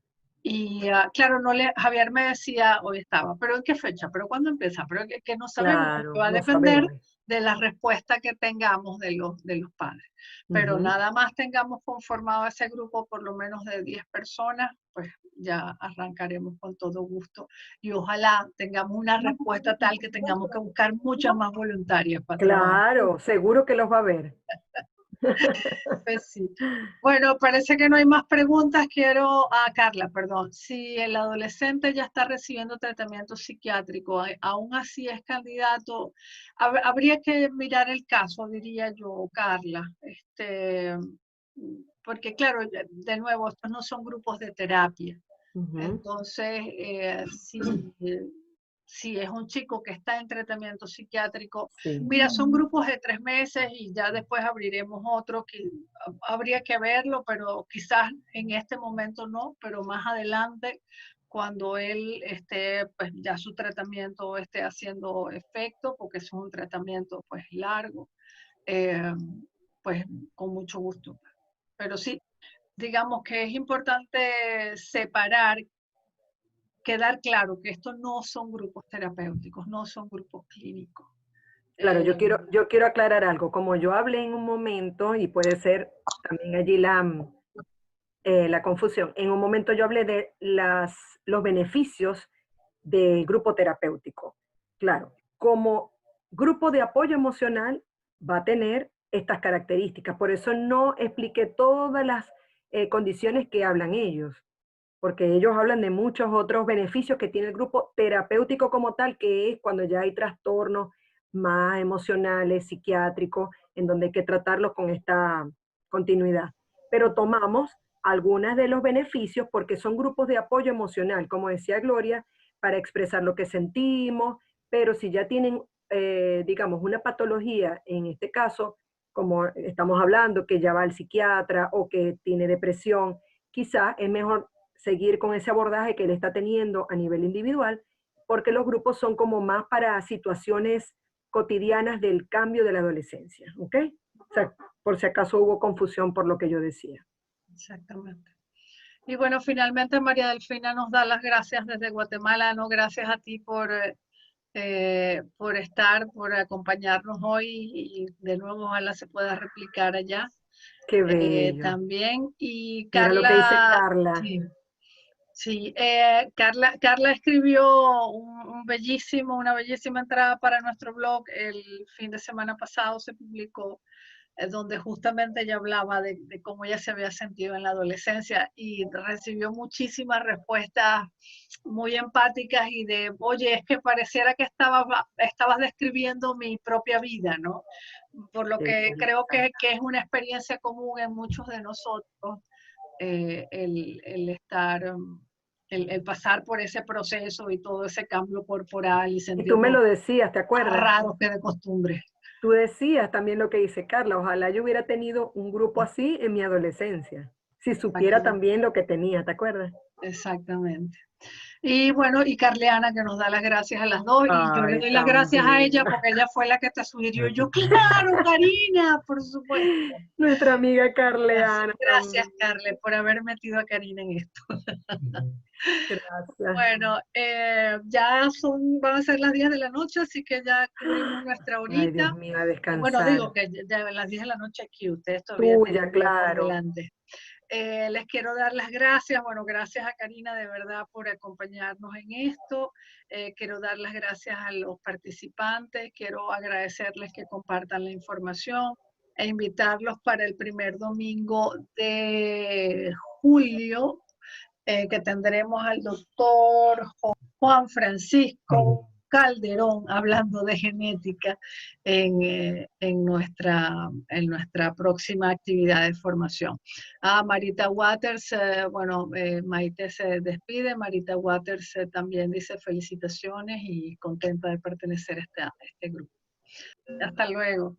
Y claro, Javier me decía, hoy estaba, pero ¿en qué fecha? ¿Pero cuándo empieza? Pero que no sabemos, Claro, va a no depender sabemos. de la respuesta que tengamos de los padres. Pero nada más tengamos conformado ese grupo por lo menos de 10 personas, pues ya arrancaremos con todo gusto. Y ojalá tengamos una respuesta tal que tengamos que buscar muchas más voluntarias para trabajar. Claro, seguro que los va a ver. Pues sí. Bueno, parece que no hay más preguntas. Carla, perdón. Si el adolescente ya está recibiendo tratamiento psiquiátrico, aún así es candidato, habría que mirar el caso, diría yo, Carla. Porque claro, de nuevo, estos no son grupos de terapia. Entonces, si es un chico que está en tratamiento psiquiátrico, Sí. mira, son grupos de 3 meses y ya después abriremos otro que habría que verlo, pero quizás en este momento no, pero más adelante, cuando él esté, pues ya su tratamiento esté haciendo efecto, porque es un tratamiento pues largo. pues con mucho gusto. Pero sí, digamos que es importante separar, quedar claro que estos no son grupos terapéuticos, no son grupos clínicos. Claro, yo quiero aclarar algo. Como yo hablé en un momento, y puede ser también allí la confusión, en un momento yo hablé de los beneficios del grupo terapéutico. Claro, como grupo de apoyo emocional va a tener estas características. Por eso no expliqué todas las condiciones que hablan ellos, porque ellos hablan de muchos otros beneficios que tiene el grupo terapéutico como tal, que es cuando ya hay trastornos más emocionales, psiquiátricos, en donde hay que tratarlos con esta continuidad. Pero tomamos algunos de los beneficios porque son grupos de apoyo emocional, como decía Gloria, para expresar lo que sentimos, pero si ya tienen, digamos, una patología, en este caso, como estamos hablando, que ya va al psiquiatra o que tiene depresión, quizás es mejor seguir con ese abordaje que él está teniendo a nivel individual, porque los grupos son como más para situaciones cotidianas del cambio de la adolescencia, ¿ok? O sea, por si acaso hubo confusión por lo que yo decía. Exactamente. Y bueno, finalmente María Delfina nos da las gracias desde Guatemala, ¿no? Gracias a ti por estar, por acompañarnos hoy y de nuevo ojalá se pueda replicar allá. Qué bello. También. Y Mira lo que dice Carla, Carla. sí, sí, Carla escribió una bellísima entrada para nuestro blog el fin de semana pasado, se publicó, donde justamente ella hablaba de cómo ella se había sentido en la adolescencia y recibió muchísimas respuestas muy empáticas y de, oye, es que pareciera que estabas describiendo mi propia vida, ¿no? Por lo que creo que es una experiencia común en muchos de nosotros, el estar, el pasar por ese proceso y todo ese cambio corporal y Y tú me sentirnos lo decías, ¿te más acuerdas? raros que de costumbre. Tú decías también lo que dice Carla, ojalá yo hubiera tenido un grupo así en mi adolescencia, si supiera también lo que tenía, ¿te acuerdas? Exactamente. Y bueno, y Carleana que nos da las gracias a las dos, y yo le Ay, doy las gracias a ella también. porque ella fue la que te sugirió. Y yo, claro, Karina, por supuesto. Nuestra amiga Gracias, Carleana gracias, también. Carle, por haber metido a Karina en esto. Gracias. Bueno, van a ser las 10 de la noche, así que ya cubrimos nuestra Ay, Dios horita. mío, a Bueno, digo descansar. que ya las 10 de la noche aquí, ustedes todavía tienen Tuya, un día por claro. delante. Les quiero dar las gracias, bueno, gracias a Karina de verdad por acompañarnos en esto. Quiero dar las gracias a los participantes, quiero agradecerles que compartan la información e invitarlos para el primer domingo de julio, que tendremos al doctor Juan Francisco Calderón hablando de genética en nuestra próxima actividad de formación. Marita Waters, Maite se despide. Marita Waters también dice felicitaciones y contenta de pertenecer a este grupo. Hasta luego.